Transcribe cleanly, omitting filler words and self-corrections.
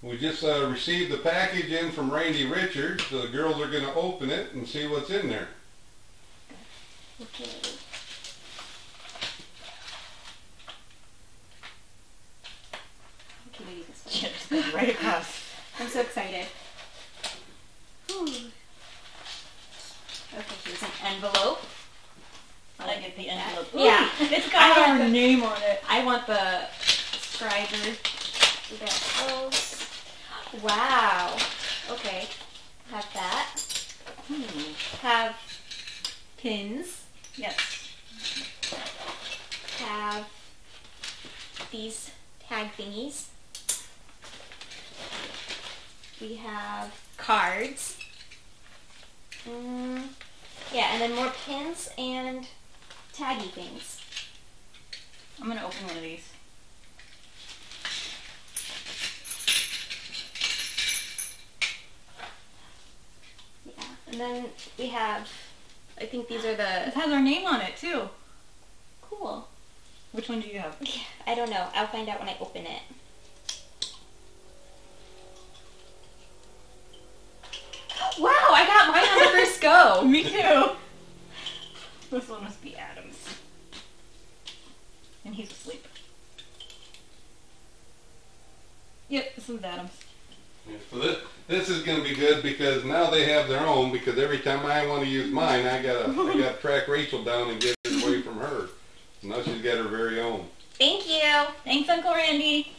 We just received the package in from Randy Richards. The girls are going to open it and see what's in there. Okay. Okay, maybe this one. Just goes right across. I'm so excited. Whew. Okay, here's an envelope. I get the envelope. Yeah, It's got our name on it. I want the scribes. We got those. Wow. Okay. Have that. Have pins. Yes. Have these tag thingies. We have cards. Yeah, and then more pins and taggy things. I'm going to open one of these. Yeah, and then we have, I think these are the... It has our name on it too. Cool. Which one do you have? I don't know. I'll find out when I open it. Wow, I got mine on the first go. Me too. This one must be Adam's. And he's asleep. Yep, this one's Adam's. Yeah, so this is going to be good because now they have their own, because every time I want to use mine, I gotta track Rachel down and get it away from her. Now she's got her very own. Thank you. Thanks, Uncle Randy.